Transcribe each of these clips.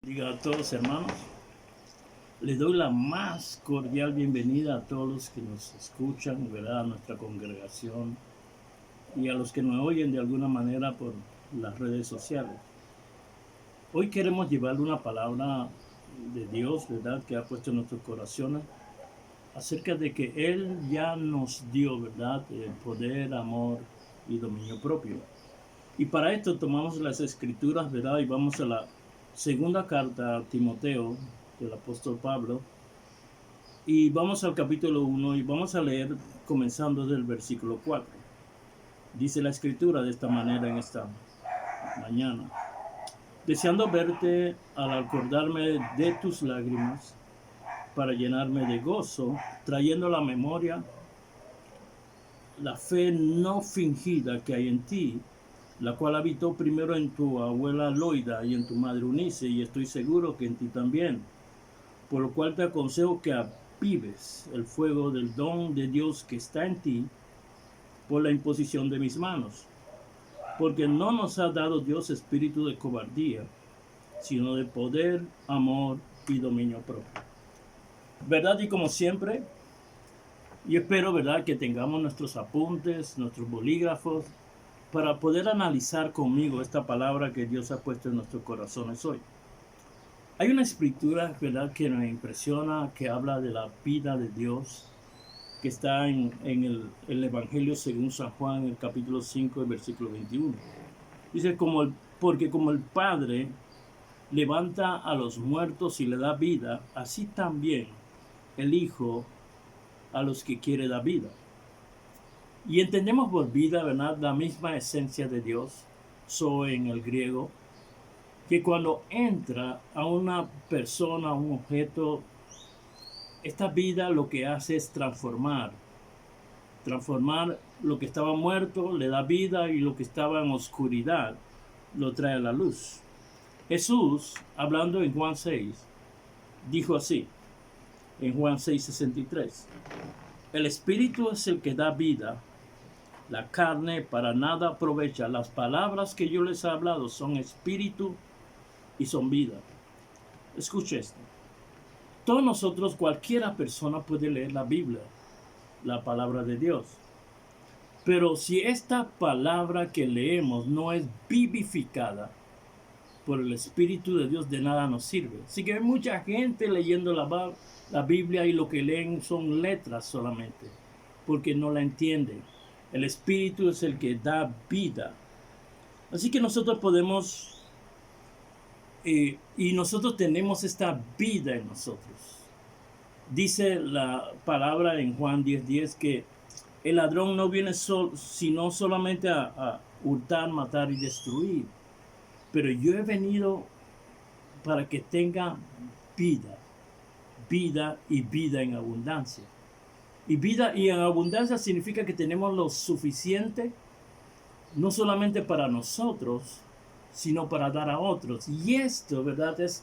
Diga a todos, hermanos, les doy la más cordial bienvenida a todos los que nos escuchan, ¿verdad? A nuestra congregación y a los que nos oyen de alguna manera por las redes sociales. Hoy queremos llevarle una palabra de Dios, ¿verdad? Que ha puesto en nuestros corazones acerca de que Él ya nos dio, ¿verdad? El poder, amor y dominio propio. Y para esto tomamos las escrituras, ¿verdad? Y vamos a la segunda carta a Timoteo del apóstol Pablo. Y vamos al capítulo 1 y vamos a leer comenzando del versículo 4. Dice la escritura de esta manera en esta mañana. Deseando verte al acordarme de tus lágrimas para llenarme de gozo, trayendo a la memoria la fe no fingida que hay en ti, la cual habitó primero en tu abuela Loida y en tu madre Unice, y estoy seguro que en ti también. Por lo cual te aconsejo que avives el fuego del don de Dios que está en ti por la imposición de mis manos. Porque no nos ha dado Dios espíritu de cobardía, sino de poder, amor y dominio propio. ¿Verdad? Y como siempre, yo espero, ¿verdad?, que tengamos nuestros apuntes, nuestros bolígrafos, para poder analizar conmigo esta palabra que Dios ha puesto en nuestros corazones hoy. Hay una escritura, ¿verdad?, que me impresiona, que habla de la vida de Dios, que está en el Evangelio según San Juan, en el capítulo 5, el versículo 21. Dice, porque como el Padre levanta a los muertos y le da vida, así también el Hijo a los que quiere dar vida. Y entendemos por vida, ¿verdad?, la misma esencia de Dios, zoe en el griego, que cuando entra a una persona, a un objeto, esta vida lo que hace es transformar lo que estaba muerto, le da vida, y lo que estaba en oscuridad lo trae a la luz. Jesús, hablando en Juan 6, dijo así, en Juan 6:63, el Espíritu es el que da vida, la carne para nada aprovecha. Las palabras que yo les he hablado son espíritu y son vida. Escuche esto. Todos nosotros, cualquiera persona puede leer la Biblia, la palabra de Dios. Pero si esta palabra que leemos no es vivificada por el Espíritu de Dios, de nada nos sirve. Así que hay mucha gente leyendo la Biblia y lo que leen son letras solamente, porque no la entienden. El Espíritu es el que da vida. Así que nosotros podemos, y nosotros tenemos esta vida en nosotros. Dice la palabra en Juan 10:10 que el ladrón no viene sino solamente a hurtar, matar y destruir. Pero yo he venido para que tenga vida, vida y vida en abundancia. Y vida y en abundancia significa que tenemos lo suficiente, no solamente para nosotros, sino para dar a otros. Y esto, ¿verdad?, es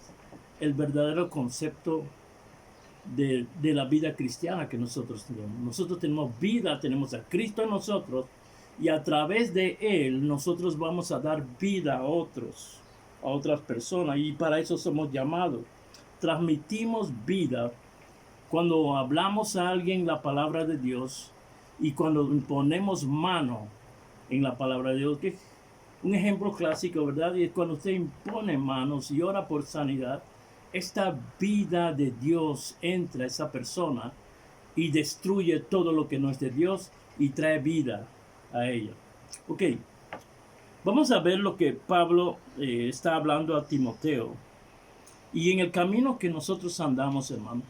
el verdadero concepto de la vida cristiana que nosotros tenemos. Nosotros tenemos vida, tenemos a Cristo en nosotros, y a través de Él nosotros vamos a dar vida a otras personas, y para eso somos llamados. Transmitimos vida cuando hablamos a alguien la palabra de Dios, y cuando ponemos mano en la palabra de Dios, que es un ejemplo clásico, ¿verdad? Y es cuando usted impone manos y ora por sanidad, esta vida de Dios entra a esa persona y destruye todo lo que no es de Dios y trae vida a ella. Ok, vamos a ver lo que Pablo está hablando a Timoteo. Y en el camino que nosotros andamos, hermano,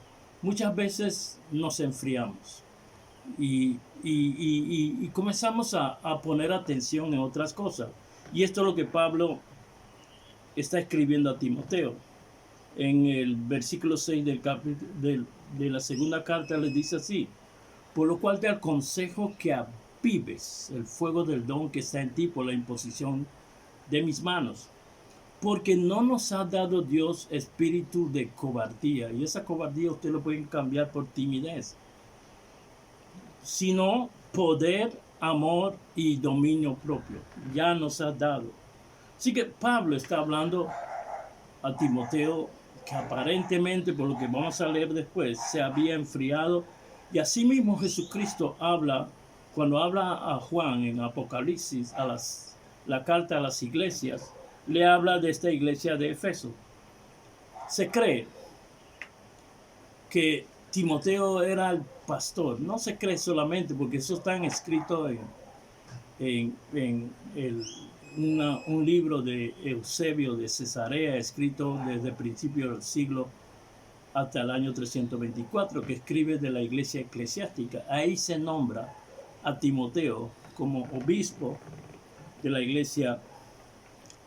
muchas veces nos enfriamos y comenzamos a poner atención en otras cosas. Y esto es lo que Pablo está escribiendo a Timoteo. En el versículo 6 de la segunda carta le dice así, por lo cual te aconsejo que avives el fuego del don que está en ti por la imposición de mis manos. Porque no nos ha dado Dios espíritu de cobardía, y esa cobardía usted lo puede cambiar por timidez, sino poder, amor y dominio propio. Ya nos ha dado. Así que Pablo está hablando a Timoteo, que aparentemente, por lo que vamos a leer después, se había enfriado. Y asimismo Jesucristo habla, cuando habla a Juan en Apocalipsis, la carta a las iglesias, le habla de esta iglesia de Éfeso. Se cree que Timoteo era el pastor. No se cree solamente porque eso está escrito en un libro de Eusebio de Cesarea, escrito desde el principio del siglo hasta el año 324, que escribe de la iglesia eclesiástica. Ahí se nombra a Timoteo como obispo de la iglesia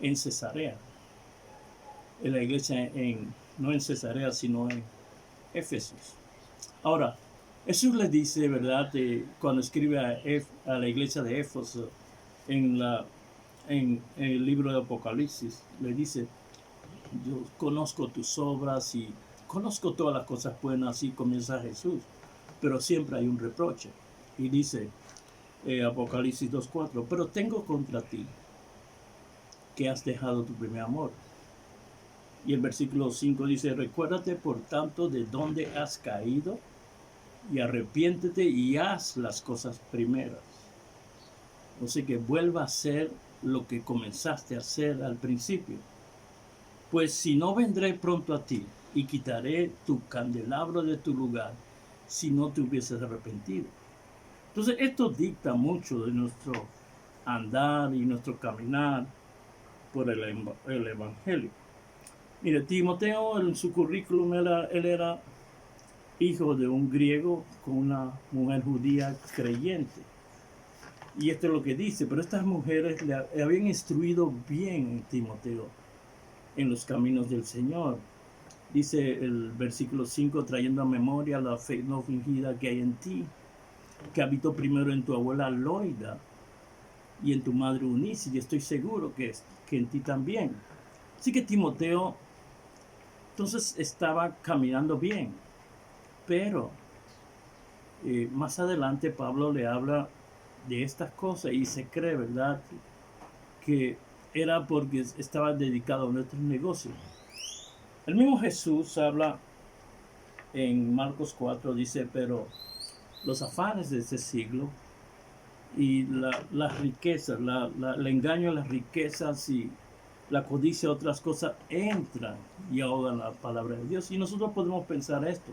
en Cesarea. En la iglesia no en Cesarea, sino en Éfeso. Ahora, Jesús le dice, ¿verdad? Cuando escribe a la iglesia de Éfeso en el libro de Apocalipsis, le dice, yo conozco tus obras y conozco todas las cosas buenas, así comienza Jesús, pero siempre hay un reproche. Y dice Apocalipsis 2:4, pero tengo contra ti que has dejado tu primer amor. Y el versículo 5 dice, recuérdate por tanto de dónde has caído y arrepiéntete y haz las cosas primeras. O sea que vuelva a hacer lo que comenzaste a hacer al principio. Pues si no, vendré pronto a ti y quitaré tu candelabro de tu lugar si no te hubieses arrepentido. Entonces esto dicta mucho de nuestro andar y nuestro caminar por el Evangelio. Mire, Timoteo en su currículum él era hijo de un griego con una mujer judía creyente. Y esto es lo que dice, pero estas mujeres le habían instruido bien a Timoteo en los caminos del Señor. Dice el versículo 5, trayendo a memoria la fe no fingida que hay en ti, que habitó primero en tu abuela Loida y en tu madre Eunice, y estoy seguro que en ti también. Así que Timoteo entonces estaba caminando bien, pero más adelante Pablo le habla de estas cosas y se cree, ¿verdad?, que era porque estaba dedicado a nuestros negocios. El mismo Jesús habla en Marcos 4, dice, pero los afanes de este siglo y las riquezas, el engaño a las riquezas y la codicia a otras cosas entran y ahogan la palabra de Dios. Y nosotros podemos pensar esto.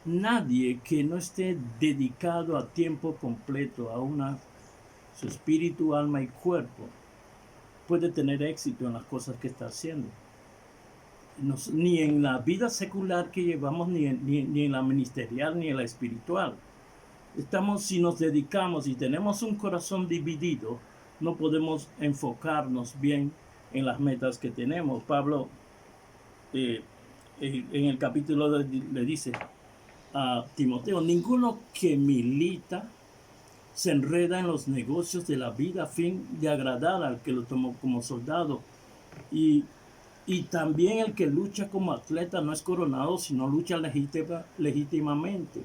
Nadie que no esté dedicado a tiempo completo a su espíritu, alma y cuerpo puede tener éxito en las cosas que está haciendo. Ni en la vida secular que llevamos, ni en la ministerial, ni en la espiritual. Si nos dedicamos y tenemos un corazón dividido, no podemos enfocarnos bien en las metas que tenemos. Pablo en el capítulo le dice a Timoteo, ninguno que milita se enreda en los negocios de la vida a fin de agradar al que lo tomó como soldado. Y también el que lucha como atleta no es coronado, sino lucha legítimamente.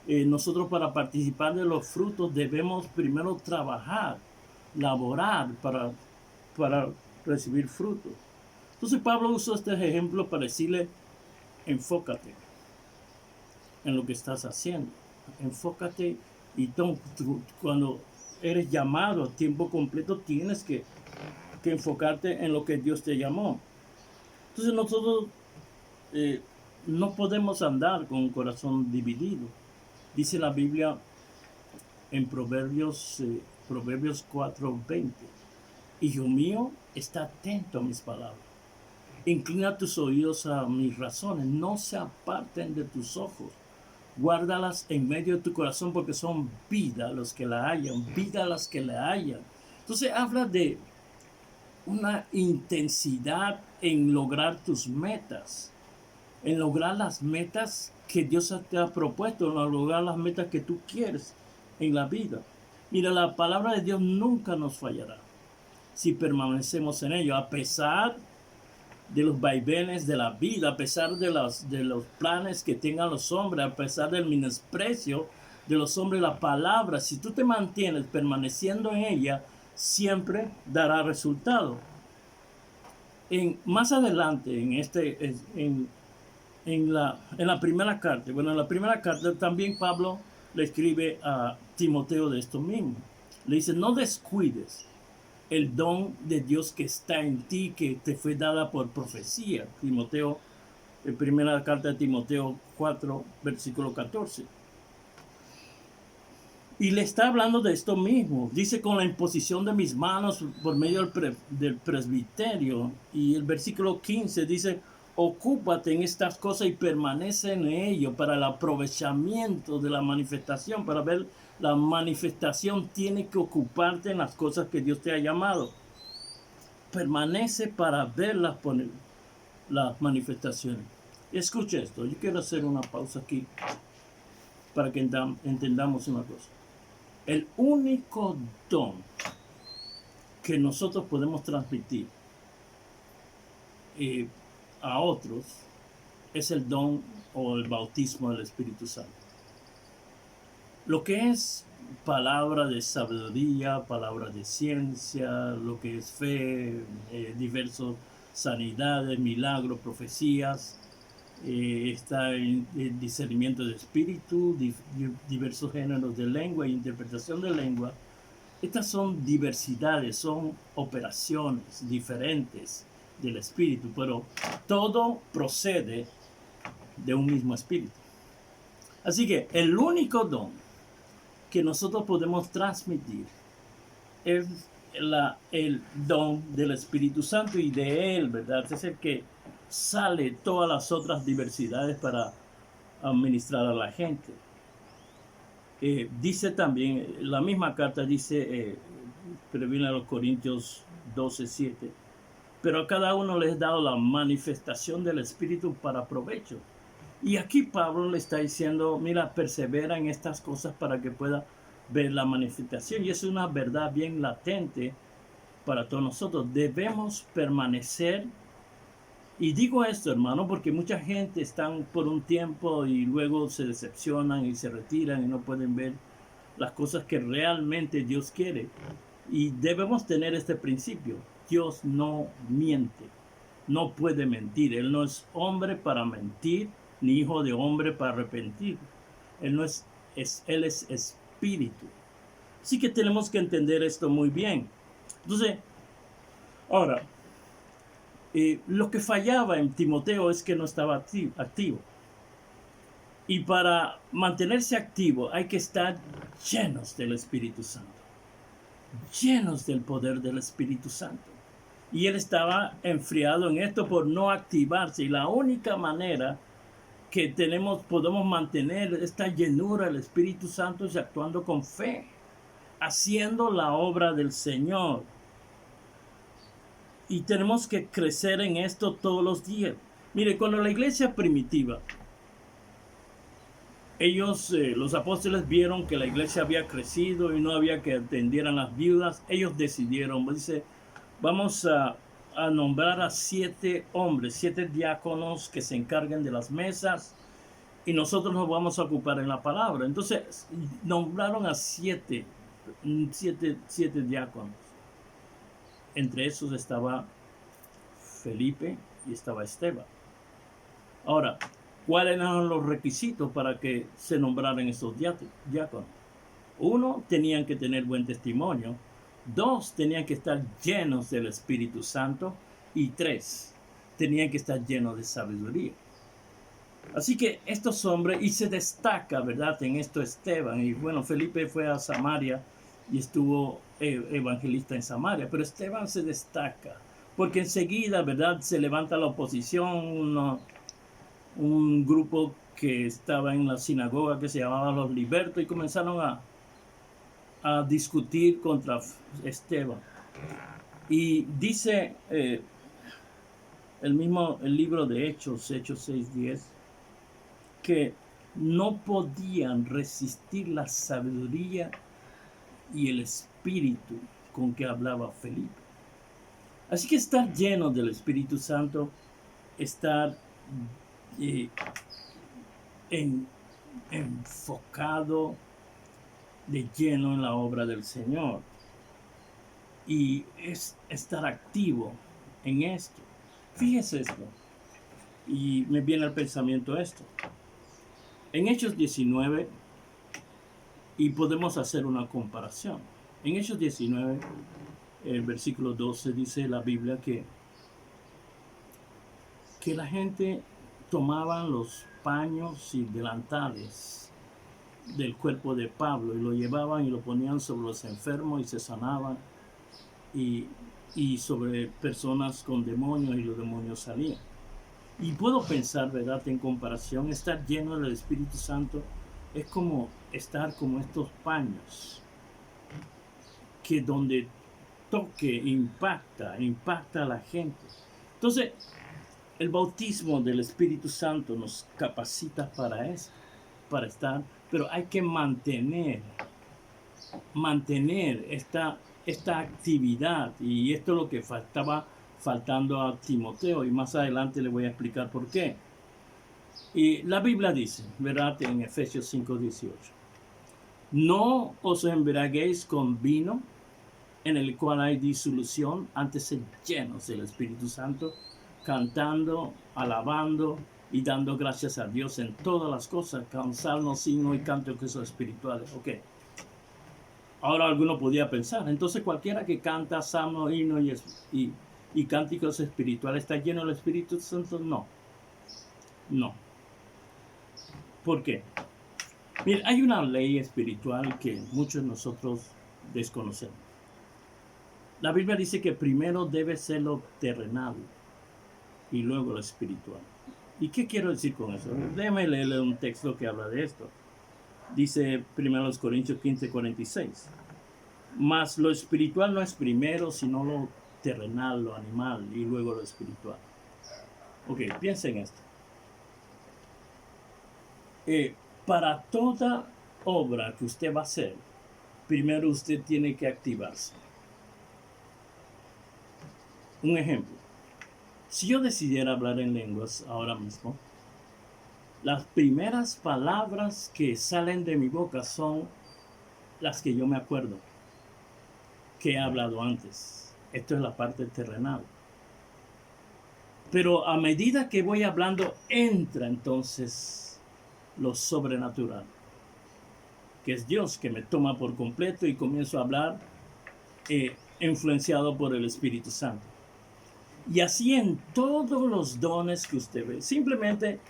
Nosotros para participar de los frutos debemos primero trabajar, laborar para recibir frutos. Entonces Pablo usó este ejemplo para decirle, enfócate en lo que estás haciendo. Enfócate y cuando eres llamado a tiempo completo tienes que enfocarte en lo que Dios te llamó. Entonces nosotros no podemos andar con un corazón dividido. Dice la Biblia en Proverbios 4:20, hijo mío, está atento a mis palabras. Inclina tus oídos a mis razones, no se aparten de tus ojos. Guárdalas en medio de tu corazón porque son vida los que la hallan, vida las que la hallan. Entonces habla de una intensidad en lograr tus metas, en lograr las metas que Dios te ha propuesto, en lograr las metas que tú quieres en la vida. Mira, la palabra de Dios nunca nos fallará si permanecemos en ello, a pesar de los vaivenes de la vida, a pesar de los planes que tengan los hombres, a pesar del menosprecio de los hombres. La palabra, si tú te mantienes permaneciendo en ella, siempre dará resultado. Más adelante, en la primera carta, bueno, en la primera carta también Pablo le escribe a Timoteo de esto mismo. Le dice, no descuides el don de Dios que está en ti, que te fue dada por profecía. Timoteo, primera carta de Timoteo 4, versículo 14. Y le está hablando de esto mismo. Dice, con la imposición de mis manos por medio del presbiterio. Y el versículo 15 dice, ocúpate en estas cosas y permanece en ello para el aprovechamiento de la manifestación. Para ver la manifestación tiene que ocuparte en las cosas que Dios te ha llamado. Permanece para ver las manifestaciones. Escucha esto. Yo quiero hacer una pausa aquí para que entendamos una cosa. El único don que nosotros podemos transmitir a otros es el don o el bautismo del Espíritu Santo. Lo que es palabra de sabiduría, palabra de ciencia, lo que es fe, diversas sanidades, milagros, profecías, está en discernimiento de espíritu, diversos géneros de lengua e interpretación de lengua. Estas son diversidades, son operaciones diferentes del espíritu, pero todo procede de un mismo espíritu. Así que el único don que nosotros podemos transmitir es el don del Espíritu Santo, y de él, ¿verdad? Es el que sale todas las otras diversidades para administrar a la gente. Dice también, la misma carta dice, pero viene a los Corintios 12:7, pero a cada uno les he dado la manifestación del Espíritu para provecho. Y aquí Pablo le está diciendo, mira, persevera en estas cosas para que pueda ver la manifestación. Y es una verdad bien latente para todos nosotros. Debemos permanecer. Y digo esto, hermano, porque mucha gente están por un tiempo y luego se decepcionan y se retiran y no pueden ver las cosas que realmente Dios quiere. Y debemos tener este principio. Dios no miente, no puede mentir. Él no es hombre para mentir, ni hijo de hombre para arrepentir. Él no es, Él es espíritu. Así que tenemos que entender esto muy bien. Entonces, ahora, lo que fallaba en Timoteo es que no estaba activo. Y para mantenerse activo hay que estar llenos del Espíritu Santo, llenos del poder del Espíritu Santo. Y él estaba enfriado en esto por no activarse. Y la única manera que podemos mantener esta llenura del Espíritu Santo es actuando con fe, haciendo la obra del Señor. Y tenemos que crecer en esto todos los días. Mire, cuando la iglesia primitiva, ellos, los apóstoles, vieron que la iglesia había crecido y no había que atendieran las viudas, ellos decidieron, dice, vamos a nombrar a 7 hombres, 7 diáconos que se encarguen de las mesas, y nosotros nos vamos a ocupar en la palabra. Entonces nombraron a 7 diáconos. Entre esos estaba Felipe y estaba Esteban. Ahora, ¿cuáles eran los requisitos para que se nombraran estos diáconos? 1, tenían que tener buen testimonio. 2, tenían que estar llenos del Espíritu Santo. Y 3, tenían que estar llenos de sabiduría. Así que estos hombres, y se destaca, ¿verdad?, en esto Esteban. Y bueno, Felipe fue a Samaria y estuvo evangelista en Samaria, pero Esteban se destaca porque enseguida, ¿verdad?, se levanta la oposición, un grupo que estaba en la sinagoga que se llamaba los libertos, y comenzaron a discutir contra Esteban. Y dice el libro de Hechos 6:10, que no podían resistir la sabiduría y el espíritu con que hablaba Felipe. Así que estar lleno del Espíritu Santo, estar enfocado de lleno en la obra del Señor, y es estar activo en esto. Fíjese esto, y me viene al pensamiento esto. En Hechos 19, y podemos hacer una comparación. En Hechos 19, el versículo 12, dice la Biblia que la gente tomaban los paños y delantales del cuerpo de Pablo y lo llevaban y lo ponían sobre los enfermos y se sanaban, y sobre personas con demonios, y los demonios salían. Y puedo pensar, ¿verdad?, en comparación, estar lleno del Espíritu Santo es como estar como estos paños que donde toque impacta a la gente. Entonces, el bautismo del Espíritu Santo nos capacita para eso, para estar, pero hay que mantener esta actividad, y esto es lo que estaba faltando a Timoteo, y más adelante le voy a explicar por qué. Y la Biblia dice, ¿verdad?, en Efesios 5:18, no os embriaguéis con vino en el cual hay disolución, antes sed llenos del Espíritu Santo, cantando, alabando y dando gracias a Dios en todas las cosas, con salmos, himnos y cantos que son espirituales. Ok. Ahora alguno podía pensar, entonces cualquiera que canta salmos, himnos y cánticos espirituales está lleno del Espíritu Santo. No. ¿Por qué? Mira, hay una ley espiritual que muchos de nosotros desconocemos. La Biblia dice que primero debe ser lo terrenal y luego lo espiritual. ¿Y qué quiero decir con eso? Déjame leerle un texto que habla de esto. Dice 1 Corintios 15:46. Mas lo espiritual no es primero, sino lo terrenal, lo animal, y luego lo espiritual. Ok, piensen en esto. Para toda obra que usted va a hacer, primero usted tiene que activarse. Un ejemplo. Si yo decidiera hablar en lenguas ahora mismo, las primeras palabras que salen de mi boca son las que yo me acuerdo, que he hablado antes. Esto es la parte terrenal. Pero a medida que voy hablando, entra entonces lo sobrenatural, que es Dios que me toma por completo y comienzo a hablar influenciado por el Espíritu Santo. Y así en todos los dones que usted ve. Simplemente,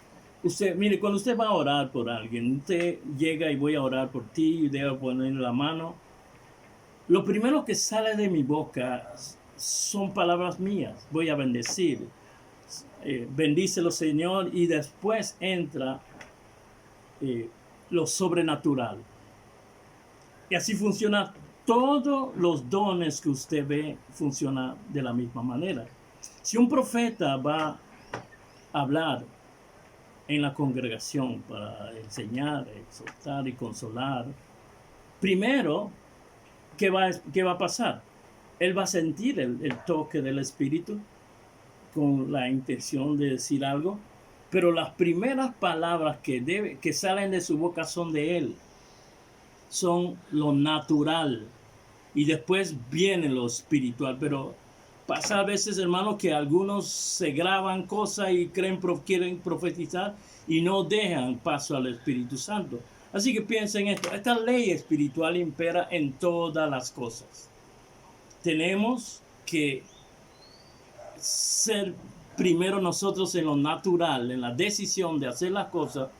usted, mire, cuando usted va a orar por alguien, usted llega y voy a orar por ti, y debo ponerle la mano. Lo primero que sale de mi boca son palabras mías. Voy a bendecir. Bendícelo, Señor, y después entra lo sobrenatural. Y así funciona. Todos los dones que usted ve funcionan de la misma manera. Si un profeta va a hablar en la congregación para enseñar, exhortar y consolar, primero, ¿qué va a pasar? Él va a sentir el toque del Espíritu con la intención de decir algo, pero las primeras palabras que salen de su boca son de él, son lo natural, y después viene lo espiritual. Pero pasa a veces, hermano, que algunos se graban cosas y quieren profetizar y no dejan paso al Espíritu Santo. Así que piensen esto, esta ley espiritual impera en todas las cosas. Tenemos que ser primero nosotros en lo natural, en la decisión de hacer las cosas,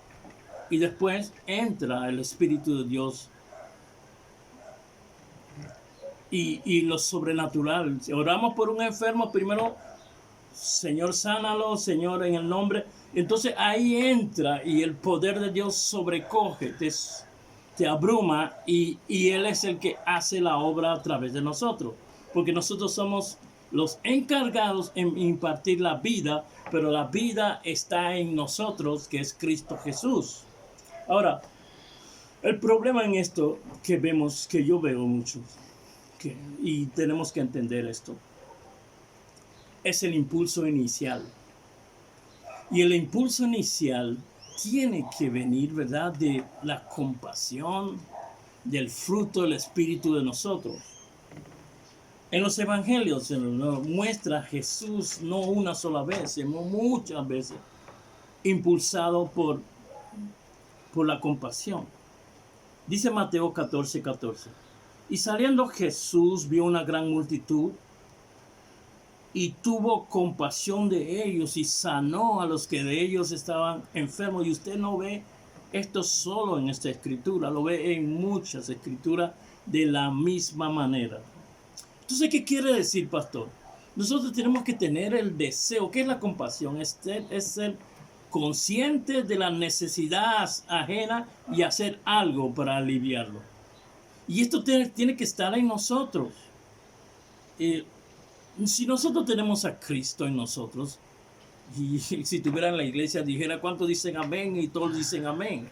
y después entra el Espíritu de Dios y lo sobrenatural. Si oramos por un enfermo, primero, Señor, sánalo, Señor, en el nombre. Entonces ahí entra y el poder de Dios sobrecoge, te abruma, y Él es el que hace la obra a través de nosotros. Porque nosotros somos los encargados en impartir la vida, pero la vida está en nosotros, que es Cristo Jesús. Ahora, el problema en esto que vemos, que yo veo mucho, y tenemos que entender esto, es el impulso inicial. Y el impulso inicial tiene que venir, ¿verdad?, de la compasión, del fruto del Espíritu de nosotros. En los evangelios se nos muestra a Jesús no una sola vez, sino muchas veces, impulsado por la compasión. Dice Mateo 14:14. Y saliendo Jesús vio una gran multitud y tuvo compasión de ellos y sanó a los que de ellos estaban enfermos. Y usted no ve esto solo en esta escritura, lo ve en muchas escrituras de la misma manera. Entonces, ¿qué quiere decir, pastor? Nosotros tenemos que tener el deseo. ¿Qué es la compasión? Es ser consciente de la necesidad ajena y hacer algo para aliviarlo. Y esto tiene que estar en nosotros. Si nosotros tenemos a Cristo en nosotros, y si tuvieran la iglesia dijera cuántos dicen amén y todos dicen amén.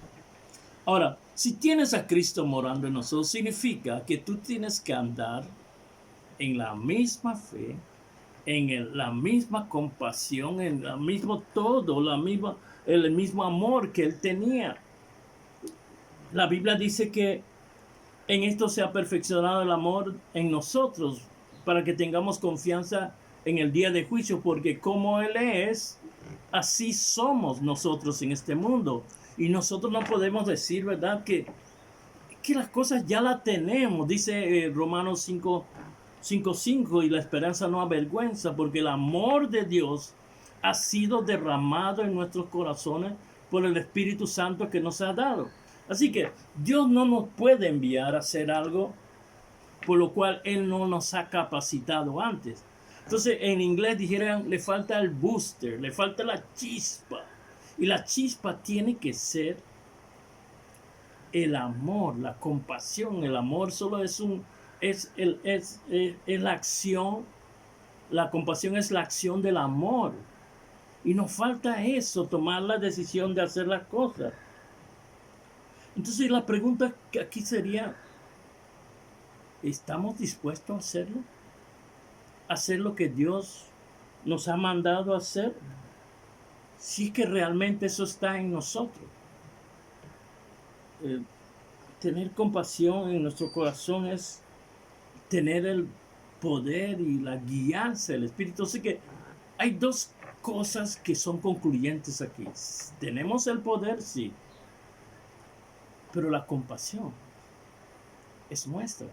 Ahora, si tienes a Cristo morando en nosotros, significa que tú tienes que andar en la misma fe, en la misma compasión, en el mismo todo, el mismo amor que Él tenía. La Biblia dice que en esto se ha perfeccionado el amor en nosotros, para que tengamos confianza en el día de juicio, porque como Él es, así somos nosotros en este mundo. Y nosotros no podemos decir, ¿verdad?, que las cosas ya las tenemos. Dice Romanos 5:5, y la esperanza no avergüenza, porque el amor de Dios ha sido derramado en nuestros corazones por el Espíritu Santo que nos ha dado. Así que Dios no nos puede enviar a hacer algo por lo cual Él no nos ha capacitado antes. Entonces, en inglés dijeran, le falta el booster, le falta la chispa. Y la chispa tiene que ser el amor, la compasión. El amor solo es la acción. La compasión es la acción del amor. Y nos falta eso, tomar la decisión de hacer las cosas. Entonces, la pregunta que aquí sería, ¿estamos dispuestos a hacerlo? ¿Hacer lo que Dios nos ha mandado a hacer? Si es que realmente eso está en nosotros. Tener compasión en nuestro corazón es tener el poder y la guianza del Espíritu. Así que hay dos cosas que son concluyentes aquí. Tenemos el poder, sí, pero la compasión es nuestra.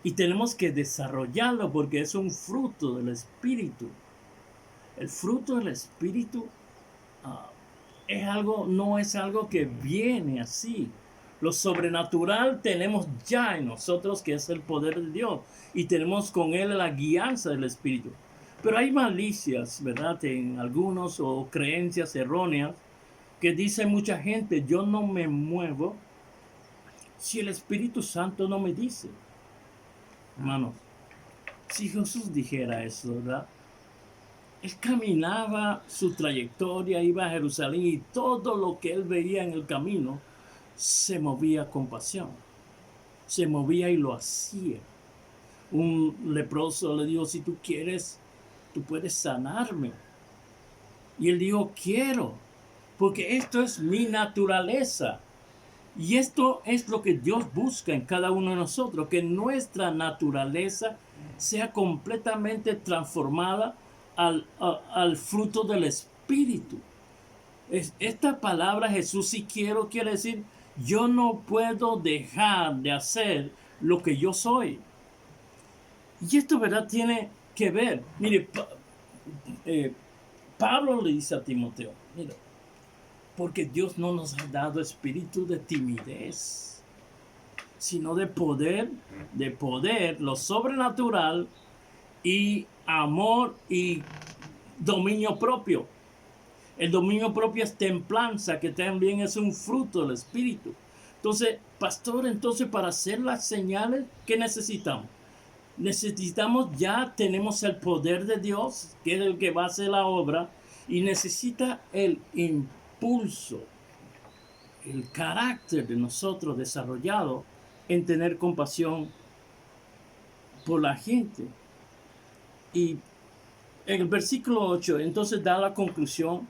Y tenemos que desarrollarlo porque es un fruto del Espíritu. El fruto del Espíritu no es algo que viene así. Lo sobrenatural tenemos ya en nosotros, que es el poder de Dios. Y tenemos con Él la guianza del Espíritu. Pero hay malicias, ¿verdad?, en algunos, o creencias erróneas, que dice mucha gente, yo no me muevo si el Espíritu Santo no me dice. Hermanos, si Jesús dijera eso, ¿verdad? Él caminaba su trayectoria, iba a Jerusalén y todo lo que él veía en el camino se movía con pasión. Se movía y lo hacía. Un leproso le dijo, si tú quieres, tú puedes sanarme. Y él dijo, quiero, porque esto es mi naturaleza. Y esto es lo que Dios busca en cada uno de nosotros, que nuestra naturaleza sea completamente transformada al fruto del Espíritu. Esta palabra Jesús si quiero quiere decir, yo no puedo dejar de hacer lo que yo soy. Y esto, ¿verdad?, tiene que ver. Mire, Pablo le dice a Timoteo, mira, porque Dios no nos ha dado espíritu de timidez, sino de poder, lo sobrenatural, y amor y dominio propio. El dominio propio es templanza, que también es un fruto del Espíritu. Entonces, pastor, para hacer las señales, ¿qué necesitamos? Tenemos el poder de Dios, que es el que va a hacer la obra, y necesita el impulso, el carácter de nosotros desarrollado en tener compasión por la gente. Y en el versículo 8, entonces da la conclusión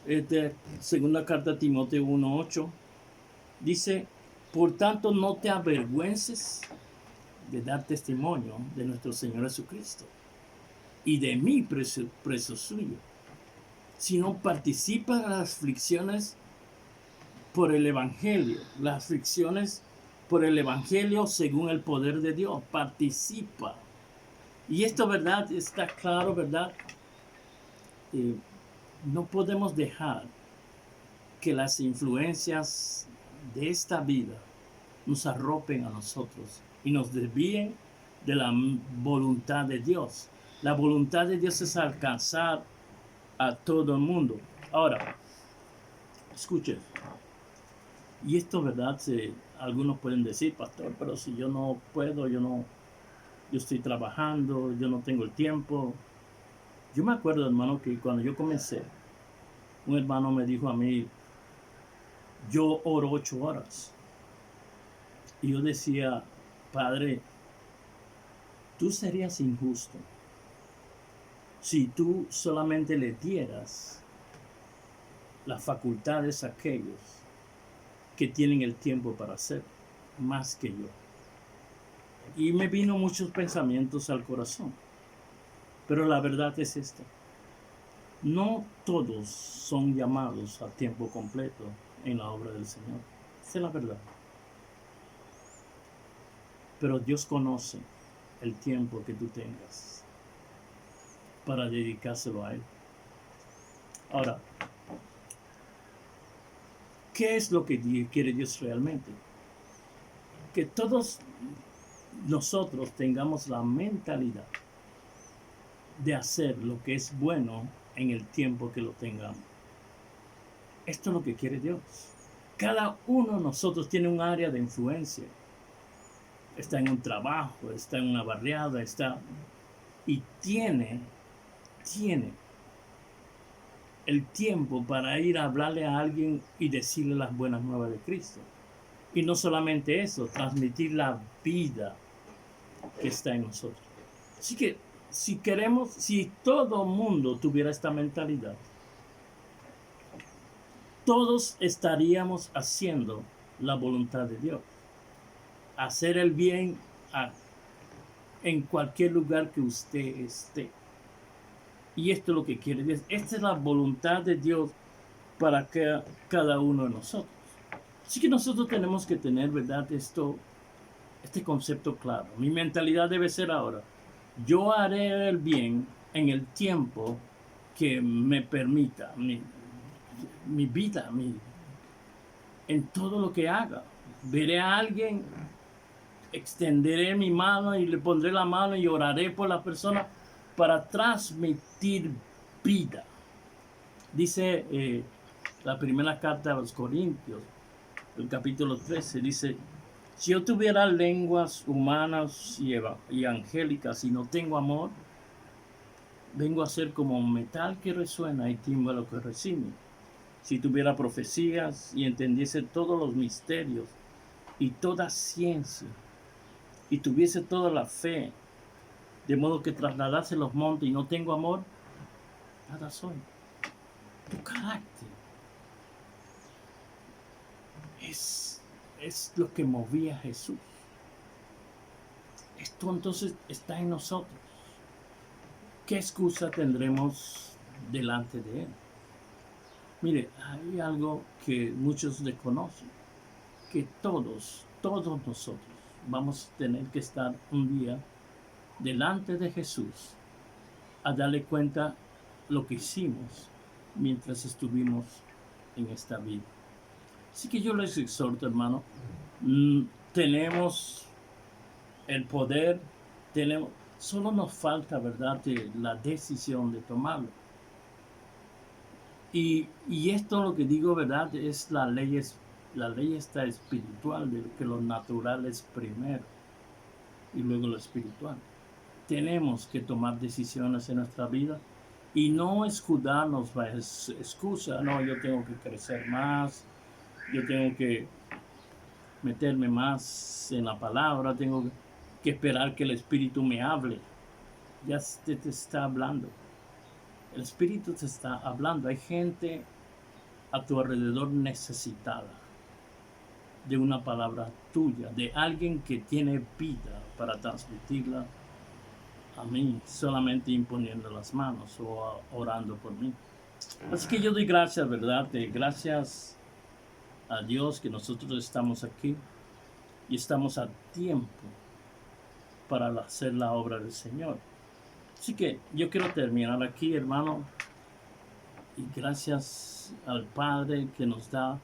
de segunda carta a Timoteo 1:8. Dice, por tanto, no te avergüences de dar testimonio de nuestro Señor Jesucristo y de mí, preso suyo, sino participa en las aflicciones por el Evangelio, las aflicciones por el Evangelio según el poder de Dios, participa. Y esto, ¿verdad? Está claro, ¿verdad? No podemos dejar que las influencias de esta vida nos arropen a nosotros y nos desvíen de la voluntad de Dios. La voluntad de Dios es alcanzar a todo el mundo. Ahora, escuchen, y esto, ¿verdad? Algunos pueden decir, pastor, pero si yo no puedo, yo estoy trabajando, yo no tengo el tiempo. Yo me acuerdo, hermano, que cuando yo comencé, un hermano me dijo a mí, yo oro 8 horas. Y yo decía, Padre, tú serías injusto si tú solamente le dieras las facultades a aquellos que tienen el tiempo para hacer más que yo. Y me vino muchos pensamientos al corazón. Pero la verdad es esta. No todos son llamados a tiempo completo en la obra del Señor. Esa es la verdad. Pero Dios conoce el tiempo que tú tengas para dedicárselo a Él. Ahora, ¿qué es lo que quiere Dios realmente? Que todos nosotros tengamos la mentalidad de hacer lo que es bueno en el tiempo que lo tengamos. Esto es lo que quiere Dios. Cada uno de nosotros tiene un área de influencia. Está en un trabajo, está en una barriada, y tiene el tiempo para ir a hablarle a alguien y decirle las buenas nuevas de Cristo. Y no solamente eso, transmitir la vida que está en nosotros. Así que si todo mundo tuviera esta mentalidad, todos estaríamos haciendo la voluntad de Dios. Hacer el bien en cualquier lugar que usted esté. Y esto es lo que quiere Dios. Esta es la voluntad de Dios para cada uno de nosotros. Así que nosotros tenemos que tener, ¿verdad? Este concepto claro. Mi mentalidad debe ser ahora. Yo haré el bien en el tiempo que me permita, mi vida, en todo lo que haga. Veré a alguien, extenderé mi mano y le pondré la mano y oraré por la persona para transmitir vida. Dice la primera carta a los Corintios, el capítulo 13, dice, si yo tuviera lenguas humanas y angélicas y no tengo amor, vengo a ser como un metal que resuena y tímbalo que recibe. Si tuviera profecías y entendiese todos los misterios y toda ciencia y tuviese toda la fe, de modo que trasladase los montes y no tengo amor, nada soy. Tu carácter es lo que movía a Jesús. Esto entonces está en nosotros. ¿Qué excusa tendremos delante de Él? Mire, hay algo que muchos desconocen, que todos nosotros vamos a tener que estar un día delante de Jesús a darle cuenta lo que hicimos mientras estuvimos en esta vida. Así que yo les exhorto, hermano, tenemos el poder, solo nos falta, ¿verdad?, la decisión de tomarlo. Y esto lo que digo, ¿verdad?, es la ley está espiritual, de que lo natural es primero y luego lo espiritual. Tenemos que tomar decisiones en nuestra vida y no escudarnos bajo excusa, no, yo tengo que crecer más, yo tengo que meterme más en la palabra, tengo que esperar que el Espíritu me hable. Ya te está hablando. El Espíritu te está hablando. Hay gente a tu alrededor necesitada. de una palabra tuya, de alguien que tiene vida para transmitirla a mí, solamente imponiendo las manos o orando por mí. Así que yo doy gracias, ¿verdad? Gracias a Dios que nosotros estamos aquí y estamos a tiempo para hacer la obra del Señor. Así que yo quiero terminar aquí, hermano, y gracias al Padre que nos da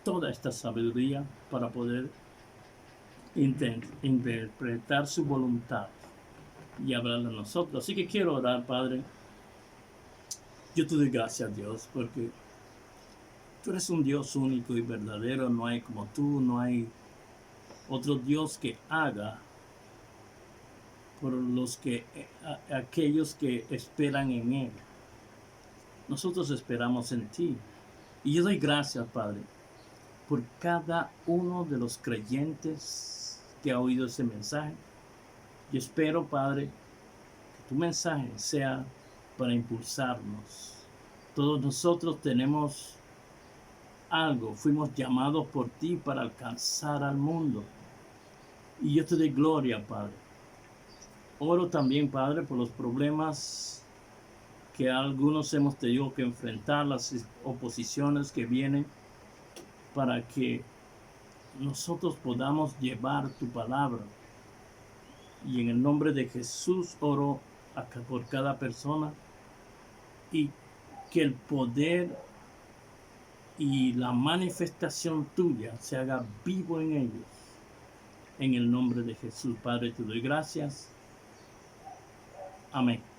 toda esta sabiduría para poder interpretar su voluntad y hablarle a nosotros. Así que quiero orar, Padre. Yo te doy gracias, Dios, porque tú eres un Dios único y verdadero. No hay como tú, no hay otro Dios que haga por los que aquellos que esperan en Él. Nosotros esperamos en ti. Y yo doy gracias, Padre, por cada uno de los creyentes que ha oído ese mensaje. Yo espero, Padre, que tu mensaje sea para impulsarnos. Todos nosotros tenemos algo, fuimos llamados por ti para alcanzar al mundo. Y yo te doy gloria, Padre. Oro también, Padre, por los problemas que algunos hemos tenido que enfrentar, las oposiciones que vienen, para que nosotros podamos llevar tu palabra. Y en el nombre de Jesús oro por cada persona y que el poder y la manifestación tuya se haga vivo en ellos. En el nombre de Jesús, Padre, te doy gracias. Amén.